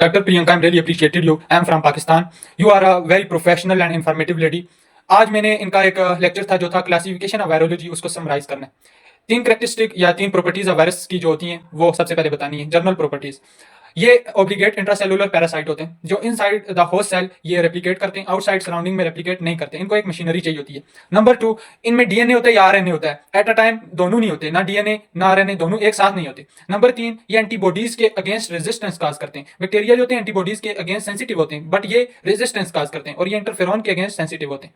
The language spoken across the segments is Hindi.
Dr. Priyanka, I'm really appreciated you. I'm from Pakistan. You are a very professional and informative lady. आज मैंने इनका एक लेक्चर था जो था क्लासिफिकेशन ऑफ वायरोलॉजी, उसको समराइज करना है। तीन करेक्टरिस्टिक या तीन प्रॉपर्टीज ऑफ वायरस की जो होती हैं वो सबसे पहले बतानी है, जनरल प्रॉपर्टीज। ये ऑब्लिगेट इंट्रासेलुलर पैरासाइट होते हैं जो इनसाइड द होस्ट सेल ये रेप्लिकेट करते हैं, आउटसाइड सराउंडिंग में रेप्लिकेट नहीं करते। इनको एक मशीनरी चाहिए होती है। नंबर टू, इनमें डीएनए होता है या आरएनए होता है। एट अ टाइम दोनों नहीं होते, ना डीएनए ना आरएनए दोनों एक साथ नहीं होते। नंबर तीन, ये एंटीबॉडीज के अगेंस्ट रेजिस्टेंस काज करते हैं। बैक्टीरिया जो होते हैं एंटीबॉडीज के अगेंस्ट सेंसिटिव होते हैं, बट ये रेजिस्टेंस काज करते हैं और ये इंटरफेरॉन के अगेंस्ट सेंसिटिव होते हैं।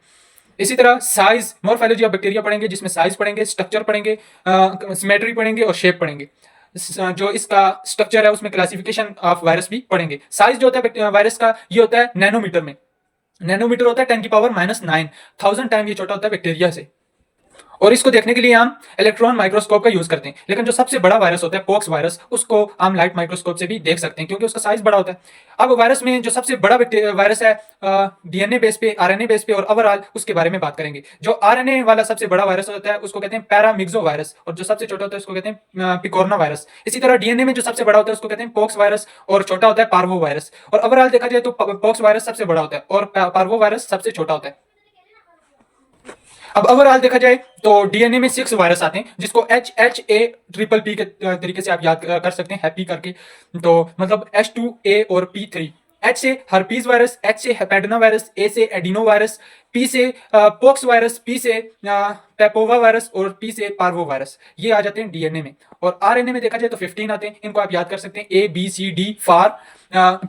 इसी तरह साइज, मॉर्फोलॉजी ऑफ बैक्टीरिया पढ़ेंगे जिसमें साइज पढ़ेंगे, स्ट्रक्चर पढ़ेंगे, सिमेट्री पढ़ेंगे और शेप पढ़ेंगे। जो इसका स्ट्रक्चर है उसमें क्लासिफिकेशन ऑफ वायरस भी पढ़ेंगे। साइज जो होता है वायरस का ये होता है नैनोमीटर में। नैनोमीटर होता है 10⁻⁹ टाइम ये छोटा होता है बैक्टीरिया से। और इसको देखने के लिए हम इलेक्ट्रॉन माइक्रोस्कोप का यूज करते हैं, लेकिन जो सबसे बड़ा वायरस होता है पॉक्स वायरस, उसको हम लाइट माइक्रोस्कोप से भी देख सकते हैं क्योंकि उसका साइज बड़ा होता है। अब वायरस में जो सबसे बड़ा वायरस है डीएनए बेस पे, आरएनए बेस पे और ओवरऑल उसके बारे में बात करेंगे। जो आरएनए वाला सबसे बड़ा वायरस होता है उसको कहते हैं पैरामिक्सो वायरस, और जो सबसे छोटा होता है उसको कहते हैं पिकोरना वायरस। इसी तरह डीएनए में जो सबसे बड़ा होता है उसको कहते हैं पॉक्स वायरस और छोटा होता है पार्वो वायरस। और ओवरऑल देखा जाए तो पॉक्स वायरस सबसे बड़ा होता है और पार्वो वायरस सबसे छोटा होता है। अब ओवरऑल देखा जाए तो डीएनए में 6 वायरस आते हैं जिसको HHA-PP के तरीके से आप याद कर सकते हैं, हैप्पी करके। तो मतलब H2A और P3। H से हर्पीज वायरस, H से हेपेडना वायरस, A से एडिनो वायरस, P से पोक्स वायरस, P से पेपोवा वायरस और P से पार्वो वायरस। ये आ जाते हैं डीएनए में। और आरएनए में देखा जाए तो 15 आते हैं। इनको आप याद कर सकते हैं ABCD फॉर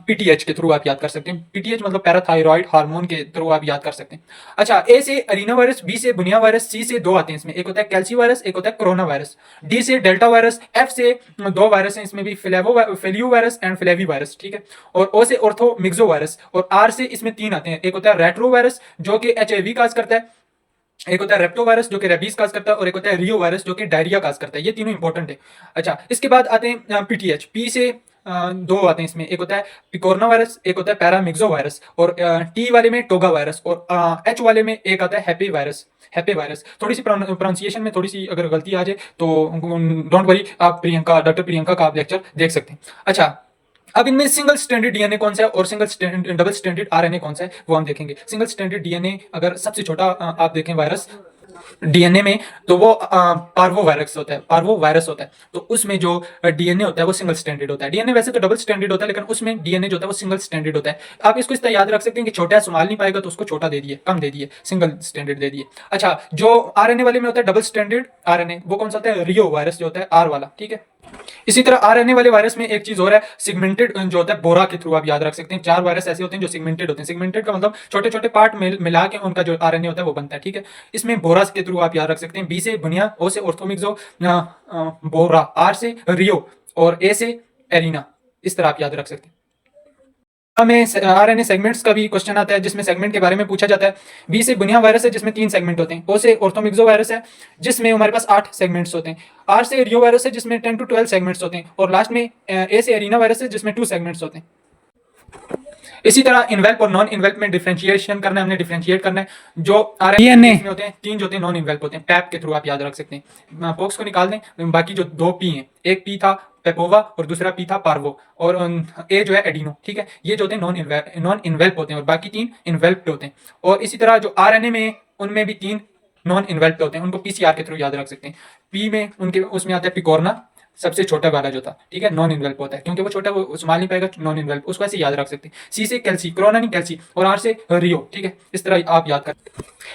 पीटीएच के थ्रू आप याद कर सकते हैं। पीटीएच मतलब पैराथायरॉइड हार्मोन के थ्रू आप याद कर सकते हैं। अच्छा, ए से अरीना वायरस, बी से बुनिया वायरस, सी से 2 आते हैं इसमें, एक होता है कैल्सी वायरस, एक होता है कोरोना वायरस। डी से डेल्टा वायरस, एफ से 2 वायरस हैं इसमें भी, फिलियो वायरस एंड फ्लेवी वायरस, ठीक है। और ओ से ऑर्थोमिक्सो वायरस, और आर से इसमें 3 आते हैं, एक होता है रेट्रो वायरस जो कि एचआईवी काज करता है, एक होता है रेप्टो वायरस जो कि रेबीज काज करता है, और एक होता है रियो वायरस जो कि डायरिया काज करता है। ये तीनों इंपॉर्टेंट है। अच्छा, इसके बाद आते हैं पीटीएच। पी से 2 आते हैं इसमें, एक होता है पिकोरना वायरस, एक होता है पैरामिक्सो वायरस, और टी वाले में टोगा वायरस, और एच वाले में एक आता है हैप्पी वायरस। हैप्पी वायरस थोड़ी सी प्रोनाउंसिएशन में थोड़ी सी अगर गलती आ जाए तो डोंट वरी, आप प्रियंका, डॉक्टर प्रियंका का आप लेक्चर देख सकते हैं। अच्छा, अब इनमें सिंगल स्टैंडर्ड डीएनए कौन सा है और डबल स्टैंडर्ड आरएनए कौन सा है वो हम देखेंगे। सिंगल स्टैंडर्ड डीएनए अगर सबसे छोटा आप देखें वायरस डीएनए में तो वो पार्वो वायरस होता है, पार्वो वायरस होता है। तो उसमें जो डीएनए होता है वो सिंगल स्टैंडर्ड होता है। डीएनए वैसे तो डबल स्टैंडर्ड होता है, लेकिन उसमें डीएनए जो होता है वो सिंगल स्टैंडर्ड होता है। आप इसको इस तरह याद रख सकते हैं कि छोटा संभाल नहीं पाएगा तो उसको छोटा दे दिए, कम दे दिए, सिंगल स्टैंडर्ड दे दिए। अच्छा, जो आरएनए वाले में होता है डबल स्टैंडर्ड आरएनए, वो कौन सा होता है, रियो वायरस जो होता है, आर वाला, ठीक है। इसी तरह आरएनए वाले वायरस में एक चीज और है, सिगमेंटेड जो होता है, बोरा के थ्रू आप याद रख सकते हैं। 4 वायरस ऐसे होते हैं जो सिगमेंटेड होते हैं। सिगमेंटेड का मतलब छोटे छोटे पार्ट मिला के उनका जो आरएनए होता है वो बनता है, ठीक है। इसमें बोरा के थ्रू आप याद रख सकते हैं। बी से बुनिया, ओ से ऑर्थोमिक्सो, बोरा, आर से रियो और ए से एरिना, इस तरह आप याद रख सकते हैं। हमें आरएनए सेगमेंट्स का भी क्वेश्चन आता है जिसमें सेगमेंट के बारे में पूछा जाता है। बी से बुनिया वायरस है जिसमें 3 सेगमेंट होते हैं। ओ से ऑर्थोमिक्सो वायरस है जिसमें हमारे पास 8 सेगमेंट्स होते हैं। आर से रियो वायरस है जिसमें 10 to 12 सेगमेंट्स होते हैं। और लास्ट में ए से एरिना वायरस है जिसमें 2 सेगमेंट्स होते हैं। इसी तरह इन्वेल्प और नॉन इन्वेल्प में डिफरेंशिएशन करना है, हमने डिफरेंशिएट करना है। जो आरएनए में होते हैं 3 जो होते हैं नॉन इन्वेल्प होते हैं। पैप के थ्रू आप याद रख सकते हैं। पॉक्स को निकाल दें, बाकी जो 2 पी हैं, एक पी था पेपोवा और दूसरा पी था पार्वो, और ए जो है एडिनो, ठीक है। ये जो होते हैं नॉन इन्वेल्प होते हैं और बाकी 3 इन्वेल्प्ड होते हैं। और इसी तरह जो आरएनए में उनमें भी 3 नॉन इन्वेल्प्ड होते हैं, उनको पीसीआर के थ्रू याद रख सकते हैं। पी में उनके उसमें आता है पिकोरना, सबसे छोटा वाला जो था, ठीक है, नॉन इन्वेल्प होता है क्योंकि वो छोटा, वो संभाल नहीं पाएगा, नॉन इन्वेल्प, उसको ऐसे याद रख सकते हैं। सी से कैल्सी, कोरोना नहीं कैल्सी, और आर से रियो, ठीक है, इस तरह आप याद कर।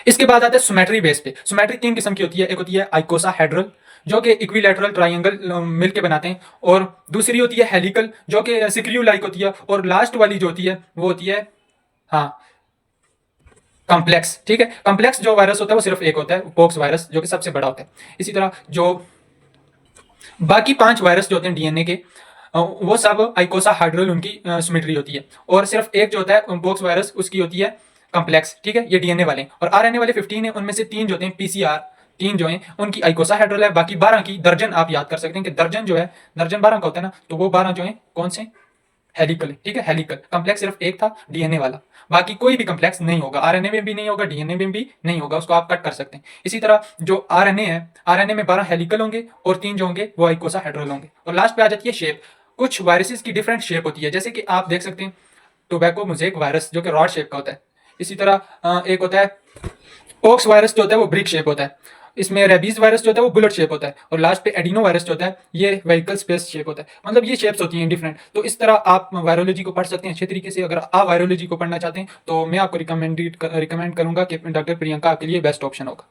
इसके बाद आता है सोमेट्री बेस पे। सोमेट्री 3 किस्म की होती है। एक होती है आइकोसाहेड्रल जो कि इक्विलैटरल ट्रायंगल मिलके बनाते हैं, और दूसरी होती है हेलिकल जो कि सिक्रियू लाइक होती है, और लास्ट वाली जो होती है वो होती है हाँ कॉम्प्लेक्स, ठीक है। कॉम्प्लेक्स जो वायरस होता है वो सिर्फ एक होता है, पॉक्स वायरस, जो कि सबसे बड़ा होता है। इसी तरह जो बाकी 5 वायरस जो होते हैं डीएनए के, वो सब आइकोसाहेड्रल उनकी सिमेट्री होती है, और सिर्फ एक जो होता है पॉक्स वायरस उसकी होती है कॉम्प्लेक्स, ठीक है। ये डीएनए वाले, और आरएनए वाले 15 है, उनमें से 3 जो होते हैं पीसीआर, 3 जो हैं उनकी आइकोसाहेड्रल है। बाकी 12 की दर्जन आप याद कर सकते हैं कि दर्जन जो है, दर्जन 12 का होता है ना, तो वो 12 जो है कौन से, हेलिकल, ठीक है, हेलिकल। कॉम्प्लेक्स सिर्फ एक था डीएनए वाला, बाकी कोई भी कॉम्प्लेक्स नहीं होगा, आरएनए में भी नहीं होगा, डीएनए में भी नहीं होगा, उसको आप कट कर सकते हैं। इसी तरह जो आरएनए है, आरएनए में 12 हेलिकल होंगे और 3 जो होंगे वो आइकोसाहेड्रल होंगे। और लास्ट पे आ जाती है शेप। कुछ वायरसेस की डिफरेंट शेप होती है, जैसे कि आप देख सकते हैं टोबैको मोज़ेक वायरस जो कि रॉड शेप का होता है। इसी तरह एक होता है ओक्स वायरस जो होता है वो ब्रिक शेप होता है। इसमें रेबीज वायरस जो होता है वो बुलेट शेप होता है, और लास्ट पे एडिनो वायरस जो होता है ये व्हीकल स्पेस शेप होता है। मतलब ये शेप्स होती हैं डिफरेंट। तो इस तरह आप वायरोलॉजी को पढ़ सकते हैं अच्छे तरीके से। अगर आप वायरोलॉजी को पढ़ना चाहते हैं तो मैं आपको रिकमेंड करूंगा कि डॉक्टर प्रियंका आपके लिए बेस्ट ऑप्शन होगा।